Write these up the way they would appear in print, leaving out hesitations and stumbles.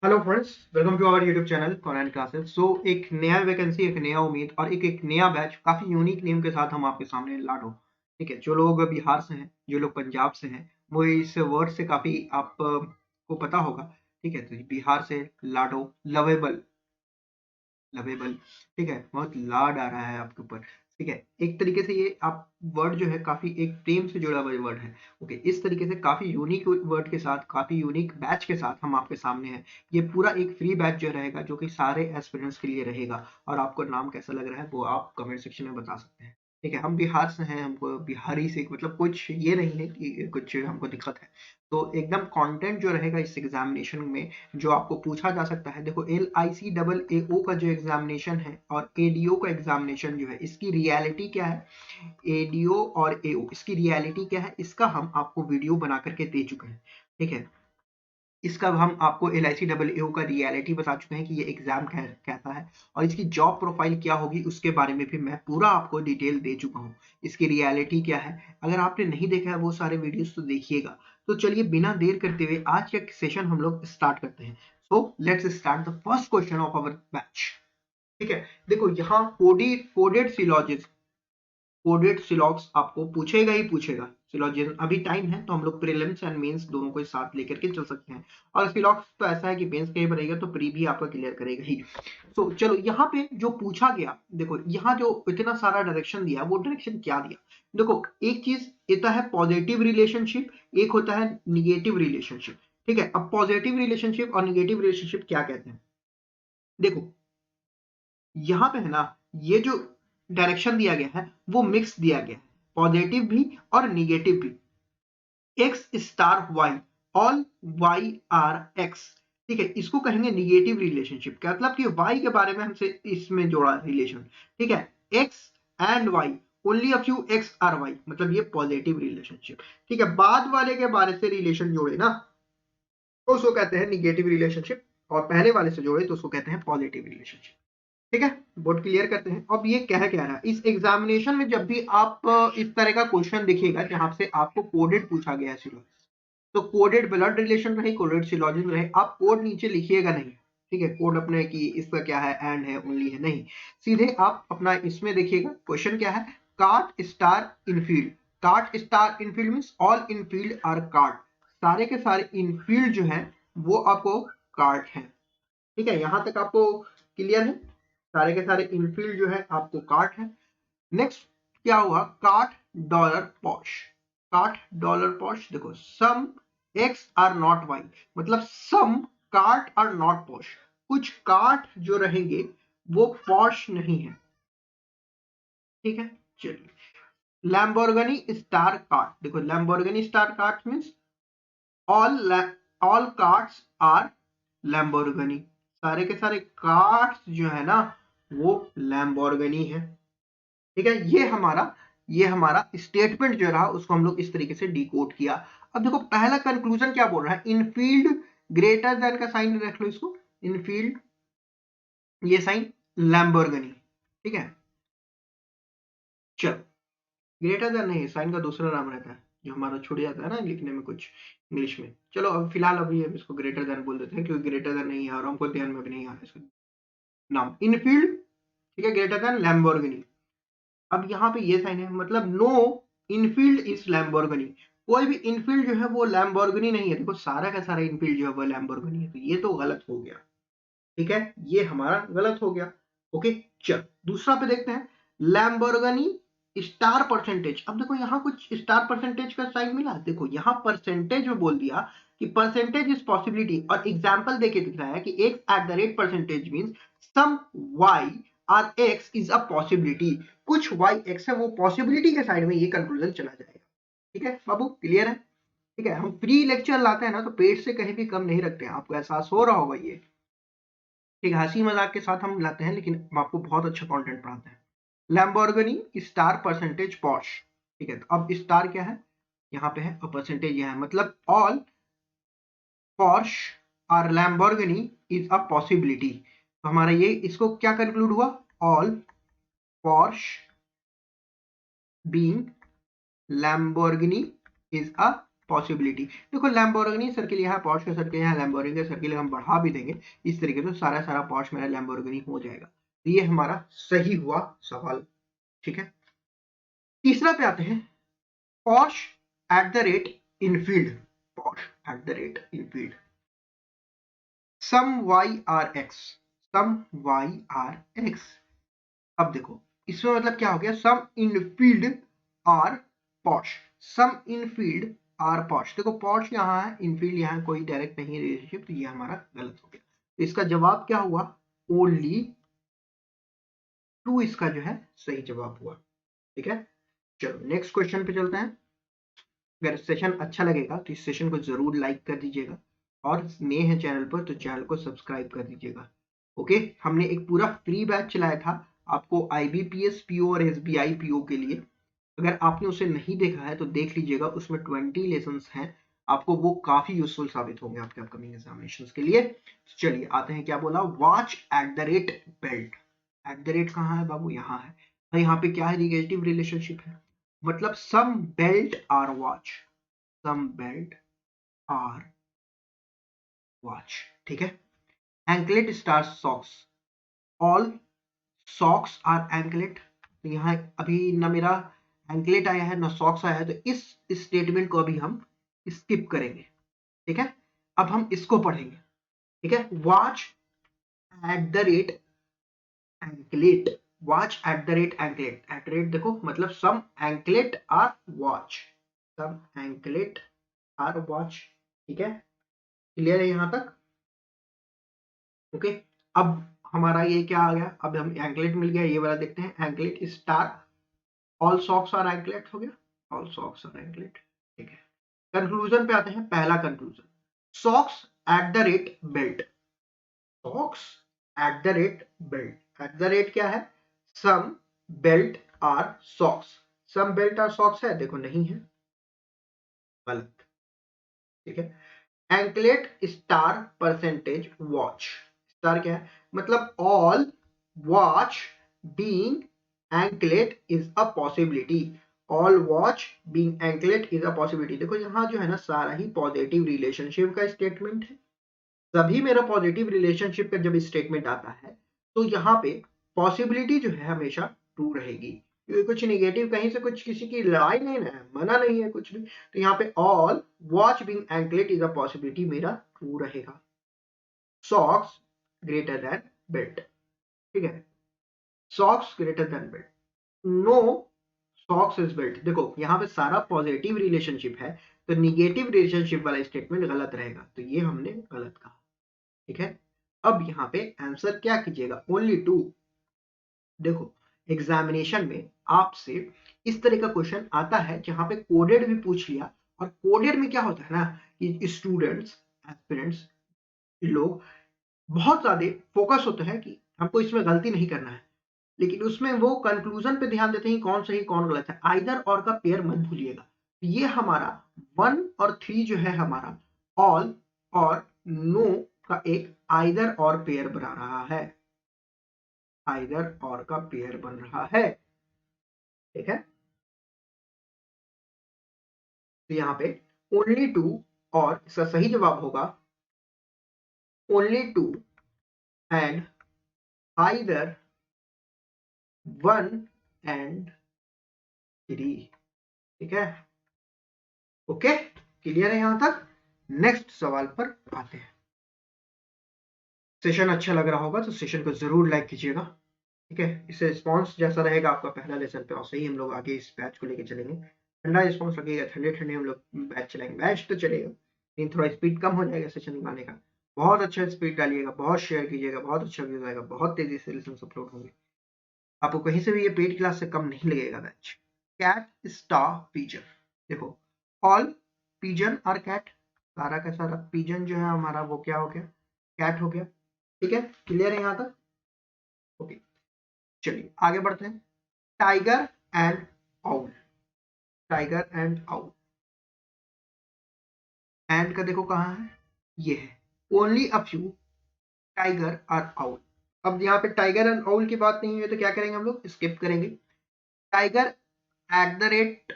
Hello friends, welcome to our YouTube channel Conan classes. So एक नया vacancy, एक नया उम्मीद और एक नया बैच, काफी यूनिक नेम के साथ हम आपके सामने लाडो। ठीक है, जो लोग बिहार से हैं, जो लोग पंजाब से हैं, वो इस वर्ड से काफी आप को पता होगा। ठीक है, तो बिहार से लाडो, लवेबल, लवेबल। ठीक है, बहुत लाड आ रहा है आपके ऊपर। ठीक है, एक तरीके से ये आप वर्ड जो है काफी एक प्रेम से जुड़ा हुआ वर्ड है। ओके, इस तरीके से काफी यूनिक वर्ड के साथ, काफी यूनिक बैच के साथ हम आपके सामने हैं। ये पूरा एक फ्री बैच जो रहेगा, जो कि सारे एस्पिरेंट्स के लिए रहेगा। और आपको नाम कैसा लग रहा है वो आप कमेंट सेक्शन में बता सकते हैं। ठीक है, हम बिहार से हैं, हमको बिहारी से मतलब कुछ ये नहीं है कि कुछ हमको दिक्कत है। तो एकदम कंटेंट जो रहेगा इस एग्जामिनेशन में, जो आपको पूछा जा सकता है। देखो, LICAAO का जो एग्जामिनेशन है और ADO का एग्जामिनेशन जो है, इसकी रियलिटी क्या है। ADO और AO, इसकी रियलिटी क्या है, इसका हम आपको वीडियो बना करके दे चुके हैं। ठीक है, इसका हम आपको LICAAO का रियलिटी बता चुके हैं कि ये एग्जाम कैसा है, और इसकी जॉब प्रोफाइल क्या होगी उसके बारे में भी मैं पूरा आपको डिटेल दे चुका हूँ। इसकी रियलिटी क्या है, अगर आपने नहीं देखा है वो सारे वीडियोस तो देखिएगा। तो चलिए बिना देर करते हुए आज का सेशन हम लोग स्टार्ट करते हैं। So let's start the first question of our batch. ठीक है, देखो यहाँ कोडेड सिलॉजिज्म, कोडेड सिलॉग्स आपको पूछेगा ही पूछेगा। सिलॉजिज्म अभी टाइम है, तो हम लोग प्रीलिम्स एंड मेंस दोनों को साथ लेकर के चल सकते हैं। और सिलॉग्स तो ऐसा है कि मेंस कहीं बनेगा तो प्री भी आपका क्लियर करेगा ही। तो चलो यहाँ पे जो पूछा गया, देखो यहाँ जो इतना सारा डायरेक्शन दिया, वो डायरेक्शन क्या दिया। देखो, एक चीज होता है पॉजिटिव रिलेशनशिप, एक होता है निगेटिव रिलेशनशिप। ठीक है, अब पॉजिटिव रिलेशनशिप और निगेटिव रिलेशनशिप क्या कहते हैं। देखो यहाँ पे है ना, ये जो डायरेक्शन दिया गया है वो मिक्स दिया गया है, पॉजिटिव भी और निगेटिव भी। X star Y, all Y are X. ठीक है, इसको कहेंगे निगेटिव रिलेशनशिप। क्या मतलब कि वाई के बारे में हमसे इसमें जोड़ा रिलेशन। ठीक है, X and Y, only a few X are Y, मतलब ये पॉजिटिव रिलेशनशिप। ठीक है, बाद वाले के बारे से रिलेशन जोड़े ना, तो उसको कहते हैं निगेटिव रिलेशनशिप, और पहले वाले से जोड़े तो उसको कहते हैं पॉजिटिव रिलेशनशिप। ठीक है, बोर्ड क्लियर करते हैं। अब ये क्या रहा है इस एग्जामिनेशन में, जब भी आप इस तरह का क्वेश्चन दिखेगा जहां से आपको कोडेड पूछा गया है सिलॉजिज्म, तो कोडेड ब्लड रिलेशन रहे, कोडेड सिलॉजिज्म रहे, आप कोड नीचे लिखिएगा नहीं। ठीक है, कोड अपने की इसका क्या है, एंड है, ओनली है, नहीं। सीधे आप अपना इसमें देखिएगा क्वेश्चन क्या है। Cart star infield, cart star infield means all infield are cart, सारे के सारे इनफील्ड जो है वो आपको कार्ट है। ठीक है, यहां तक आपको क्लियर है। सारे के सारे इनफील्ड जो है आपको कार्ट है। नेक्स्ट क्या हुआ, cart dollar posh, cart dollar posh. देखो, some X are not Y, मतलब some cart are not posh, कुछ कार्ट जो रहेंगे वो पॉश नहीं है। ठीक है, चलिए। लैम्बोर्गिनी स्टार कार्ट, देखो Lamborghini star cart means all all carts are Lamborghini, सारे के सारे कार्ट्स जो है ना वो लैम्बोर्गिनी है। ठीक है, ये हमारा स्टेटमेंट जो रहा उसको हम लोग इस तरीके से डिकोड किया। अब देखो पहला कंक्लूजन क्या बोल रहा है, इनफील्ड ग्रेटर देन का साइन रख लो इसको, इनफील्ड ये साइन लैम्बोर्गिनी। ठीक है, चलो, ग्रेटर देन नहीं, साइन का दूसरा नाम रहता है जो हमारा छूट जाता है ना लिखने में कुछ इंग्लिश में। चलो अब फिलहाल अभी हम इसको ग्रेटर देन बोल देते हैं, क्योंकि ग्रेटर देन नहीं है और हमको ध्यान में भी नहीं आ रहा है इसका नाम, इनफील्ड। ठीक है, ग्रेटर देन लैम्बोर्गिनी। अब यहाँ पे ये साइन है, मतलब नो इनफील्ड इज लैम्बोर्गिनी, कोई भी इनफील्ड जो है वो लैम्बोर्गिनी नहीं है। देखो सारा का सारा इनफील्ड जो है वो लैम्बोर्गिनी है, तो ये तो गलत हो गया। ठीक है, ये हमारा गलत हो गया। ओके, चल दूसरा पे देखते हैं, लैम्बोर्गिनी स्टार परसेंटेज। अब देखो यहाँ कुछ स्टार परसेंटेज का साइन मिला, देखो यहाँ परसेंटेज में बोल दिया कि परसेंटेज इज पॉसिबिलिटी, और एग्जांपल देके दिख रहा है कि x at the rate percentage means some y और x इज अ पॉसिबिलिटी, कुछ y x है वो पॉसिबिलिटी के साइड में, ये कंक्लूजन चला जाएगा। ठीक है बाबू, क्लियर है। ठीक है, हम प्री लेक्चर लाते हैं ना तो पेट से कहीं भी कम नहीं रखते हैं, आपको एहसास हो रहा होगा ये। ठीक है, हंसी मजाक के साथ हम लाते हैं, लेकिन हम आपको बहुत अच्छा कंटेंट पढ़ाते हैं। Lamborghini star percentage posh. ठीक है, तो अब स्टार क्या है, यहाँ पे है, और परसेंटेज यहाँ है, मतलब ऑल पॉर्श और लैम्बोर्गिनी इज अ पॉसिबिलिटी। तो हमारा ये इसको क्या कंक्लूड हुआ, all Porsche being Lamborghini is a possibility. देखो लैम्बोर्गिनी सर के लिए है, पॉर्श के सर के लिए है, लैम्बोर्गिनी सर के लिए हम बढ़ा भी देंगे इस तरीके से सारा पॉर्श मेरा लैम्बोर्गिनी हो जाएगा। तो ये हमारा सही हुआ सवाल। ठीक है, तीसरा पे आते हैं, Porsche at the rate infield, Porsche at the rate infield some Y are X, some Y are X. अब देखो इसमें मतलब क्या हो गया, some infield are posh, some infield are posh. देखो पॉश यहाँ है, इन फील्ड यहाँ कोई डायरेक्ट नहीं है रिलेशनशिप, तो ये हमारा गलत हो गया। तो इसका जवाब क्या हुआ, ओनली 2 इसका जो है सही जवाब हुआ। ठीक है, चलो नेक्स्ट क्वेश्चन पे चलते हैं। अगर सेशन अच्छा लगेगा तो इस सेशन को जरूर लाइक कर दीजिएगा, और नए हैं चैनल पर तो चैनल को सब्सक्राइब कर दीजिएगा। ओके, हमने एक पूरा फ्री बैच चलाया था आपको IBPS PO और SBI PO के लिए। अगर आपने उसे नहीं देखा है तो देख लीजिएगा, उसमें 20 लेसन्स हैं, आपको वो काफी यूजफुल साबित होंगे आपके अपकमिंग एग्जामिनेशंस के लिए। तो चलिए आते हैं, क्या बोला, watch at the rate belt. At the rate कहाँ है बाबू, यहाँ है। और यहाँ पे क्या है, निगेटिव रिलेशनशिप है, मतलब some belt are watch, some belt are watch. ठीक है, anklet star socks, all socks are anklet. तो यहाँ अभी ना मेरा एंकलेट आया है ना सॉक्स आया है, तो इस स्टेटमेंट को अभी हम स्किप करेंगे। ठीक है, अब हम इसको पढ़ेंगे। ठीक है, watch at the rate anklet, watch at the rate anklet, at rate देखो मतलब some anklet are watch, some anklet are watch. ठीक है, क्लियर है यहाँ तक। ओके, अब हमारा ये क्या आ गया, अब हम एंकलेट मिल गया, ये वाला देखते हैं, anklet star all socks are anklet हो गया, ऑल सॉक्स आर एंकलेट। ठीक है, कंक्लूजन पे आते हैं। पहला conclusion, socks at the rate belt, socks at the rate belt, at the rate क्या है, some belt are socks, some belt are socks है, देखो नहीं है, गलत। ठीक है, anklet star percentage watch, star क्या है, मतलब all watch being anklet is a possibility, all watch being anklet is a possibility. देखो यहाँ जो है ना सारा ही पॉजिटिव रिलेशनशिप का स्टेटमेंट है, तभी मेरा पॉजिटिव रिलेशनशिप का जब स्टेटमेंट आता है तो यहाँ पे पॉसिबिलिटी जो है हमेशा ट्रू रहेगी, क्योंकि कुछ निगेटिव कहीं से कुछ किसी की लड़ाई नहीं है, मना नहीं है कुछ भी, तो यहाँ पे all watch being anklet is a possibility मेरा ट्रू रहेगा। सॉक्स ग्रेटर देन बेल्ट, ठीक है, socks greater than belt, no socks is belt. देखो यहाँ पे सारा पॉजिटिव रिलेशनशिप है, तो निगेटिव रिलेशनशिप वाला स्टेटमेंट गलत रहेगा, तो ये हमने गलत कहा। ठीक है, अब यहाँ पे आंसर क्या कीजिएगा, ओनली 2। देखो एग्जामिनेशन में आपसे इस तरह का क्वेश्चन आता है जहां पे कोडेड भी पूछ लिया, और कोडेड में क्या होता है ना कि स्टूडेंट्स एस्पिरेंट्स लोग बहुत ज्यादा फोकस होते हैं कि हमको इसमें गलती नहीं करना है, लेकिन उसमें वो कंक्लूजन पे ध्यान देते हैं कौन सही कौन गलत है, आइदर और का पेयर मत भूलिएगा। ये हमारा 1 और 3 जो है हमारा ऑल और नो का एक आइदर और पेयर बना रहा है, आइदर और का पेयर बन रहा है। ठीक है, तो यहाँ पे ओनली 2, और इसका सही जवाब होगा ओनली 2 एंड आइदर 1 and 3। ठीक है, ओके, क्लियर है यहाँ तक। नेक्स्ट सवाल पर आते हैं। सेशन अच्छा लग रहा होगा तो सेशन को जरूर लाइक कीजिएगा। ठीक है, इससे रिस्पॉन्स जैसा रहेगा आपका पहला लेसन पे, और सही हम लोग आगे इस बैच को लेके चलेंगे। ठंडा रिस्पॉन्स लगेगा, ठंडे ठंडे हम लोग बैच चलाएंगे, बैच तो चलेगा लेकिन थोड़ा स्पीड कम हो जाएगा सेशन लगाने का। बहुत अच्छा स्पीड डालिएगा, बहुत शेयर कीजिएगा, बहुत अच्छा व्यूज आएगा, बहुत तेजी से लेसन अपलोड होंगे, आपको कहीं से भी ये पेड क्लास से कम नहीं लगेगा बैच। कैट स्टार पिजन, देखो ऑल पिजन और कैट, सारा का सारा पिजन जो है हमारा वो क्या हो गया, कैट हो गया। ठीक है, क्लियर है यहाँ तक। ओके, चलिए आगे बढ़ते हैं। Tiger and owl, tiger and owl, and का देखो कहाँ है, ये है, ओनली अ फ्यू टाइगर और आउल। अब यहाँ पे टाइगर एंड आउल की बात नहीं है तो क्या करेंगे हम लोग, स्किप करेंगे। Tiger at the rate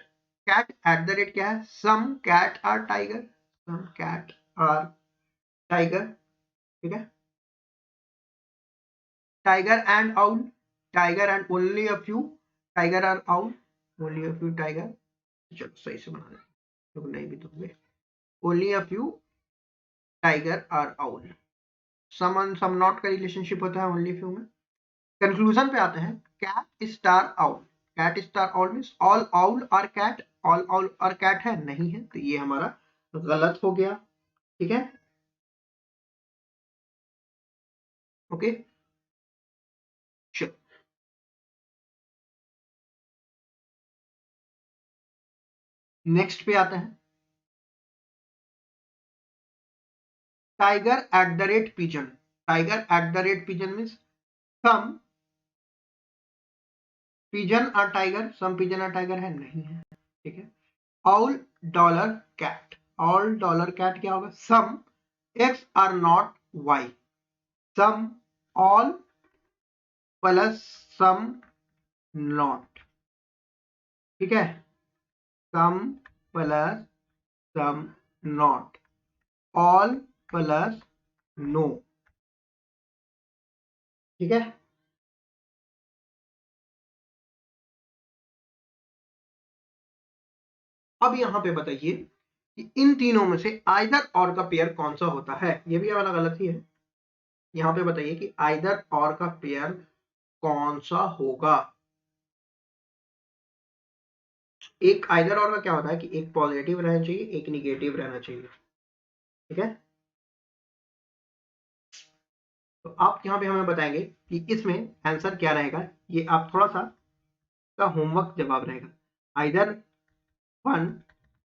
cat at the rate क्या है, some cat are tiger, some cat are tiger, ठीक है, tiger and owl, tiger and only a few, tiger are owl, only a few tiger, चलो सही से बना दें, तो नहीं भी तो only a few tiger are owl, some and some not का रिलेशनशिप होता है ओनली फ्यू में। कंक्लूजन पे आते हैं, cat star owl, cat star owl means all owl are cat, all owl are cat है, नहीं है, तो ये हमारा गलत हो गया, ठीक है, ओके। नेक्स्ट पे आते हैं, tiger at the rate pigeon, tiger at the rate pigeon means some pigeon are tiger, some pigeon are tiger है, नहीं है, ठीक है। All dollar cat, all dollar cat क्या होगा, some X are not Y, some all plus some not, ठीक है, some plus some not, all plus no, ठीक है। अब यहां पे बताइए कि इन तीनों में से आइदर और का पेयर कौन सा होता है, ये भी वाला गलत ही है। यहां पे बताइए कि आइदर और का पेयर कौन सा होगा। एक आइदर और का क्या होता है कि एक पॉजिटिव रहना चाहिए, एक निगेटिव रहना चाहिए, ठीक है। तो आप यहां पे हमें बताएंगे कि इसमें आंसर क्या रहेगा, ये आप थोड़ा सा का होमवर्क जवाब रहेगा। आइदर 1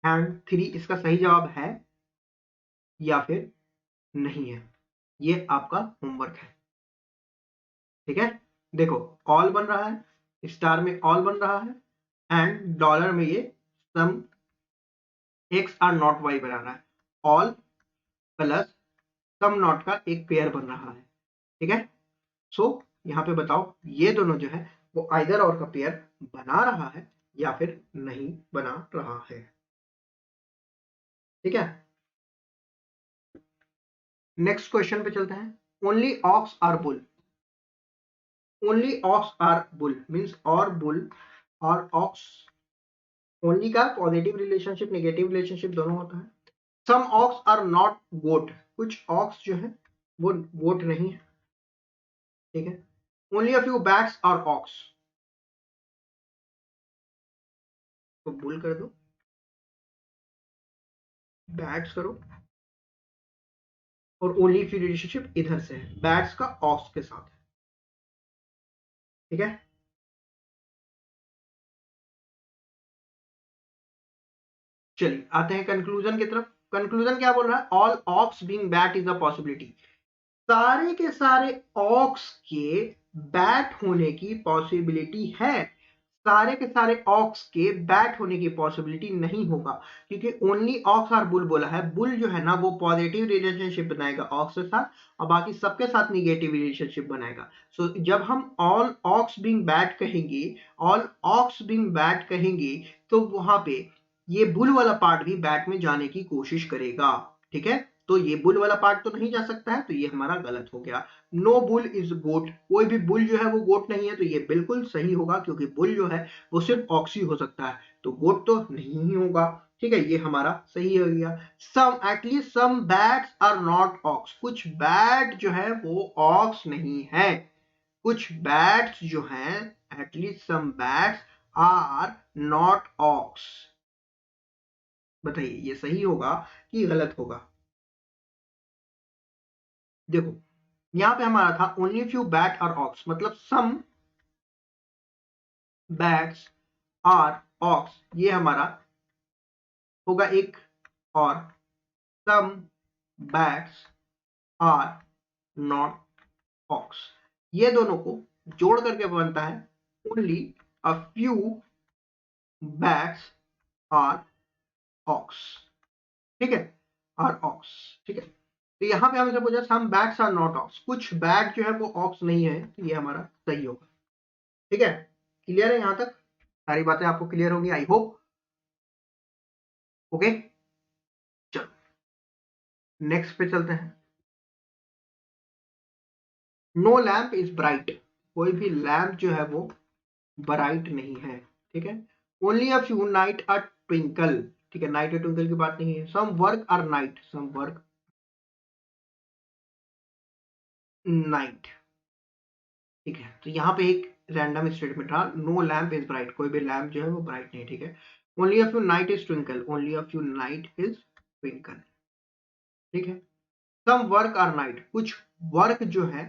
एंड 3 इसका सही जवाब है या फिर नहीं है, ये आपका होमवर्क है, ठीक है। देखो ऑल बन रहा है, स्टार में ऑल बन रहा है, एंड डॉलर में ये सम एक्स आर नॉट वाई बना रहा है, ऑल प्लस सम नॉट का एक पेयर बन रहा है, ठीक है। सो यहाँ पे बताओ ये दोनों जो है वो आइदर और का पेयर बना रहा है या फिर नहीं बना रहा है, ठीक है। नेक्स्ट क्वेश्चन पे चलते हैं, only ox are bull, only ox are bull means और बुल और ऑक्स, ओनली का पॉजिटिव रिलेशनशिप नेगेटिव रिलेशनशिप दोनों होता है। Some ox are not goat, कुछ ऑक्स जो है वो गोट नहीं है, ठीक है। Only a few bats are ox, तो बुल कर दो, बैट्स करो, और ओनली फ्यू रिलेशनशिप इधर से है, बैट्स का ऑक्स के साथ है, ठीक है। चलिए आते हैं कंक्लूजन की तरफ। कंक्लूजन क्या बोल रहा है, all ox being bat is a possibility, सारे के सारे ऑक्स के बैट होने की पॉसिबिलिटी है, सारे के सारे ऑक्स के बैट होने की पॉसिबिलिटी नहीं होगा, क्योंकि ओनली ऑक्स और बुल बोला है, बुल जो है ना वो पॉजिटिव रिलेशनशिप बनाएगा ऑक्स के साथ और बाकी सबके साथ निगेटिव रिलेशनशिप बनाएगा। सो जब हम ऑल ऑक्स बीइंग बैट कहेंगे, ऑल ऑक्स बीइंग बैट कहेंगे, तो वहां पे ये बुल वाला पार्ट भी बैट में जाने की कोशिश करेगा, ठीक है। तो ये बुल वाला पार्ट तो नहीं जा सकता है, तो ये हमारा गलत हो गया। नो बुल इज गोट, कोई भी बुल जो है वो गोट नहीं है, तो ये बिल्कुल सही होगा, क्योंकि बुल जो है वो सिर्फ ऑक्सी हो सकता है, तो गोट तो नहीं ही होगा, ठीक है, ये हमारा सही हो गया। Some at least some bats are not ox, कुछ बैट जो है वो ऑक्स नहीं है, कुछ बैट्स जो हैं at least some bats are not ox. बताइए ये सही होगा कि गलत होगा। देखो यहां पे हमारा था only few bat are ox, मतलब सम बैट्स आर ऑक्स, ये हमारा होगा एक, और some bats are not ox, ये दोनों को जोड़ करके बनता है only a few bats are ox, ठीक है, आर ऑक्स, ठीक है। तो यहां पे हमसे पूछा सम बैट्स आर नॉट ऑक्स, कुछ बैट जो है वो ऑक्स नहीं है, तो ये हमारा सही होगा, ठीक है। क्लियर है यहां तक, सारी बातें आपको क्लियर होगी आई होप। ओके, चलो नेक्स्ट पे चलते हैं। नो लैम्प इज ब्राइट, कोई भी लैम्प जो है वो ब्राइट नहीं है, ठीक है। Only a few night are twinkle, ठीक है, नाइट और ट्विंकल की बात नहीं है। Some work are night, some work night, ठीक है। तो यहाँ पे एक रैंडम स्टेटमेंट रहा, नो लैम्प इज ब्राइट, कोई भी लैम्प जो है वो ब्राइट नहीं, ठीक है। Only a few night is twinkle, only a few night is twinkle, ठीक है। सम वर्क आर नाइट, कुछ वर्क जो है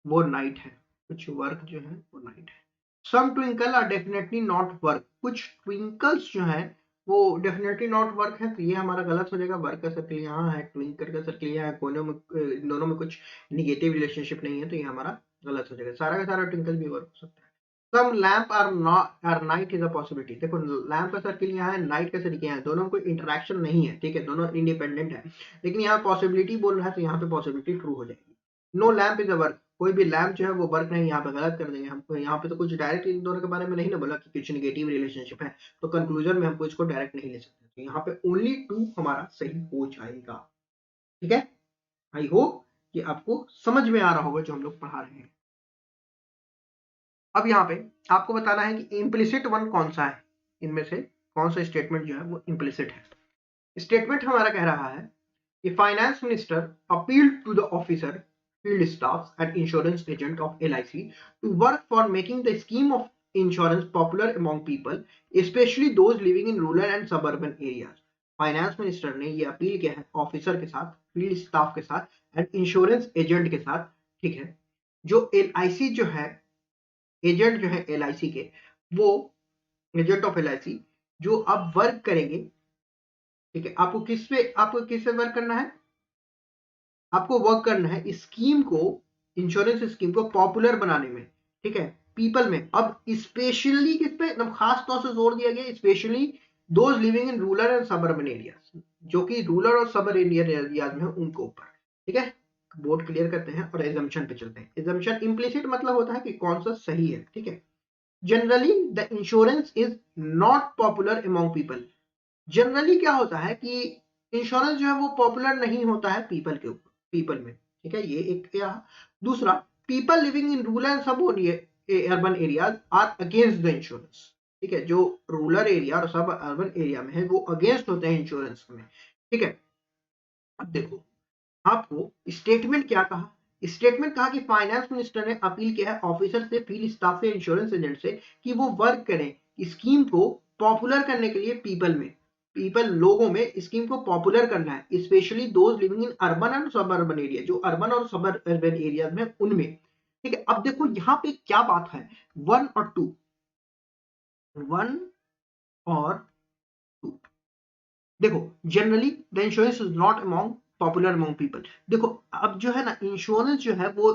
वो नाइट है, कुछ वर्क जो है वो नाइट है। Some twinkle are definitely not work, कुछ ट्विंकल्स जो है वो डेफिनेटली नॉट वर्क है, तो ये हमारा गलत हो जाएगा। वर्क का सर्कल यहाँ है, ट्विंकल का सर्कल यहाँ है, कोनों में इन दोनों में कुछ निगेटिव रिलेशनशिप नहीं है, तो ये हमारा गलत हो जाएगा। सारा का सारा ट्विंकल भी वर्क हो सकता है। Some lamp are not are night is a possibility, देखो लैम्प का सर्किल यहाँ है, नाइट का सर्किल यहाँ है, दोनों में कोई इंटरेक्शन नहीं है, ठीक है, दोनों इंडिपेंडेंट है, लेकिन यहाँ पॉसिबिलिटी बोल रहा है तो यहाँ पे पॉसिबिलिटी ट्रू हो जाएगी। No lamp is a work, कोई भी लैम्प जो है वो वर्क नहीं, यहाँ पे गलत कर देंगे हमको। यहाँ पे तो कुछ डायरेक्ट इन दोनों के बारे में नहीं ना बोला कि कुछ निगेटिव रिलेशनशिप है, तो कंक्लूजन में हमको इसको डायरेक्ट नहीं ले सकते, तो यहाँ पे ओनली टू हमारा सही हो जाएगा, ठीक है। आई होप कि आपको समझ में आ रहा होगा जो हम लोग पढ़ा रहे हैं। अब यहाँ पे आपको बताना है कि इम्प्लिसिट वन कौन सा है, इनमें से कौन सा स्टेटमेंट जो है वो इम्प्लिसिट है। स्टेटमेंट हमारा कह रहा है कि finance minister appealed to the officer, field staffs and insurance agent of LIC to work for making the scheme of insurance popular among people, especially those living in rural and suburban areas. Finance minister ने ये appeal किया है officer के साथ, field staff के साथ and insurance agent के साथ, ठीक है। जो LIC जो है, एजेंट जो है LIC के, वो एजेंट ऑफ LIC जो अब वर्क करेंगे, ठीक है। आपको किस पे वर्क करना है, आपको वर्क करना है स्कीम को, इंश्योरेंस स्कीम को पॉपुलर बनाने में, ठीक है, पीपल में। अब स्पेशली किस पे एकदम खास तौर से जोर दिया गया, specially those living in rural and suburban areas, जो कि रूरल और सबर्बन एरियाज में है उनको ऊपर, ठीक है। बोर्ड क्लियर करते हैं और एजम्पशन पे चलते हैं। एजम्पशन इम्प्लिसिट मतलब होता है कि कौन सा सही है, ठीक है। Generally the insurance is not popular among people, generally क्या होता है कि इंश्योरेंस जो है वो पॉपुलर नहीं होता है पीपल के ऊपर, पीपल में, ठीक है, ये एक या दूसरा, people living in rural and suburban areas are against the insurance, ठीक है। जो रूरल एरिया और सब अर्बन एरिया में है वो अगेंस्ट होते हैं इंश्योरेंस में, ठीक है। अब देखो आपको स्टेटमेंट क्या कहा, स्टेटमेंट कहा कि फाइनेंस मिनिस्टर ने अपील किया है ऑफिसर से, फील्ड स्टाफ से, इंश्योरेंस एजेंट से कि वो वर्क करें स्कीम को पॉपुलर करने के लिए पीपल में, पीपल लोगों में स्कीम को पॉपुलर करना है, specially those living in urban and सब अर्बन एरिया, जो अर्बन और सब अर्बन एरिया में उनमें, ठीक है। अब देखो यहाँ पे क्या बात है, वन और टू, वन और टू, देखो generally the insurance is not among popular among people, देखो अब जो है ना इंश्योरेंस जो है वो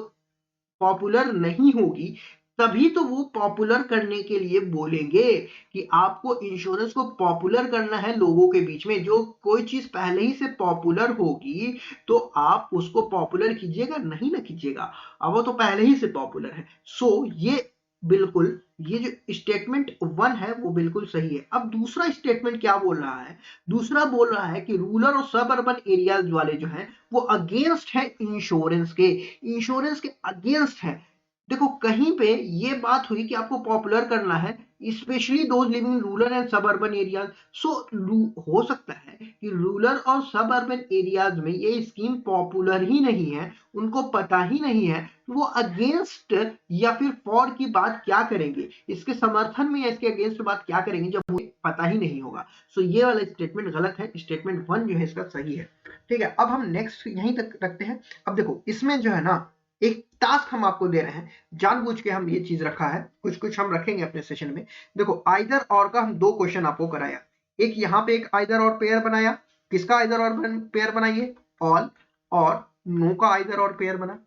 पॉपुलर नहीं होगी, तभी तो वो पॉपुलर करने के लिए बोलेंगे कि आपको इंश्योरेंस को पॉपुलर करना है लोगों के बीच में। जो कोई चीज पहले ही से पॉपुलर होगी तो आप उसको पॉपुलर कीजिएगा नहीं ना कीजिएगा, अब वो तो पहले ही से पॉपुलर है। सो ये बिल्कुल, ये जो स्टेटमेंट वन है वो बिल्कुल सही है। अब दूसरा स्टेटमेंट क्या बोल रहा है, दूसरा बोल रहा है कि रूरल और सब अर्बन एरियाज वाले जो हैं वो अगेंस्ट है इंश्योरेंस के, इंश्योरेंस के अगेंस्ट है। देखो कहीं पे ये बात हुई कि आपको पॉपुलर करना है specially those living in rural and suburban areas. सो हो सकता है कि रूरल और सब अर्बन एरियाज में ये स्कीम पॉपुलर ही नहीं है, उनको पता ही नहीं है, वो अगेंस्ट या फिर फॉर की बात क्या करेंगे, इसके समर्थन में या इसके अगेंस्ट बात क्या करेंगे जब मुझे पता ही नहीं होगा। सो ये वाला स्टेटमेंट गलत है, स्टेटमेंट वन जो है इसका सही है, ठीक है। अब हम नेक्स्ट यहीं तक रखते हैं। अब देखो इसमें जो है ना एक टास्क हम आपको दे रहे हैं, जानबूझ के हम ये चीज रखा है, कुछ कुछ हम रखेंगे अपने सेशन में। देखो आइदर और का हम दो क्वेश्चन आपको कराया, एक यहाँ पे एक आइदर और पेयर बनाया, किसका आइदर और पेयर बनाइए, ऑल और नो का आइदर और पेयर बना,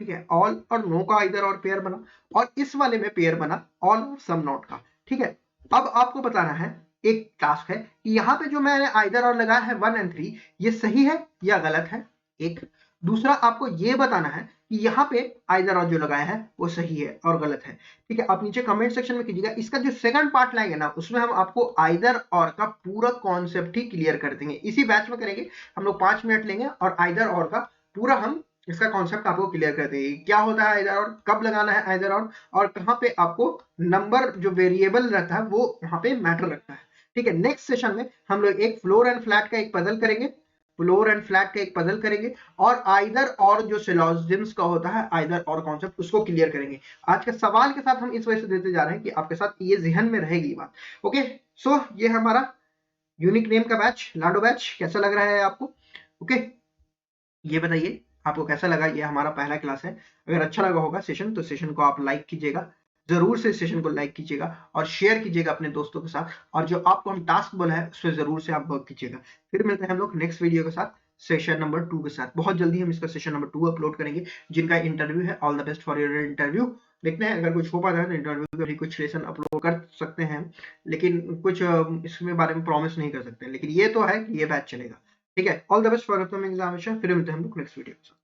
ठीक है, ऑल और नो का आइदर और पेयर बना, और इस वाले में पेयर बना ऑल और सम नॉट का, ठीक है। अब आपको बताना है, एक टास्क है कि यहाँ पे जो मैंने आइदर और लगाया है 1 और 3 ये सही है या गलत है, एक। दूसरा आपको ये बताना है कि यहाँ पे आइदर और जो लगाया है वो सही है और गलत है। ठीक है, आप नीचे कमेंट सेक्शन में कीजिएगा। इसका जो सेकंड पार्ट लाएंगे ना, उसमें हम आपको आइदर और का पूरा कॉन्सेप्ट ही क्लियर कर देंगे। इसी बैच में करेंगे, हम लोग 5 मिनट लेंगे और आइदर और का पूरा हम इसका कॉन्सेप्ट आपको क्लियर कर देंगे। क्या होता है आइदर और, कब लगाना है आइदर और कहाँ पे आपको नंबर जो वेरिएबल रहता है वो वहां पे मैटर रखता है। ठीक है, नेक्स्ट सेशन में हम लोग एक फ्लोर एंड फ्लैट का एक पजल करेंगे, फ्लोर एंड फ्लैट का एक पजल करेंगे और आइदर और जो सिलोजिम्स का होता है आइदर और कॉन्सेप्ट उसको क्लियर करेंगे। आज के सवाल के साथ हम इस वजह से देते जा रहे हैं कि आपके साथ ये जहन में रहेगी बात। ओके, सो ये हमारा यूनिक नेम का बैच, लाडो बैच, कैसा लग रहा है आपको? ओके, ये बताइए आपको कैसा लगा। ये हमारा पहला क्लास है। अगर अच्छा लगा होगा सेशन तो सेशन को आप लाइक कीजिएगा, जरूर से सेशन को लाइक कीजिएगा और शेयर कीजिएगा अपने दोस्तों के साथ, और जो आपको हम टास्क बोला है उस पर जरूर से आप वर्क कीजिएगा। फिर मिलते हैं हम लोग नेक्स्ट वीडियो के साथ, सेशन नंबर 2 के साथ। बहुत जल्दी हम इसका सेशन नंबर 2 अपलोड करेंगे। जिनका इंटरव्यू है, all the best for your interview. देखते हैं अगर कुछ हो पाता है तो इंटरव्यू का भी कुछ सेशन अपलोड कर सकते हैं, लेकिन कुछ इसमें बारे में प्रॉमिस नहीं कर सकते, लेकिन ये तो है कि ये बैच चलेगा। ठीक है, all the best for upcoming examination. फिर मिलते हैं हम लोग नेक्स्ट वीडियो के साथ।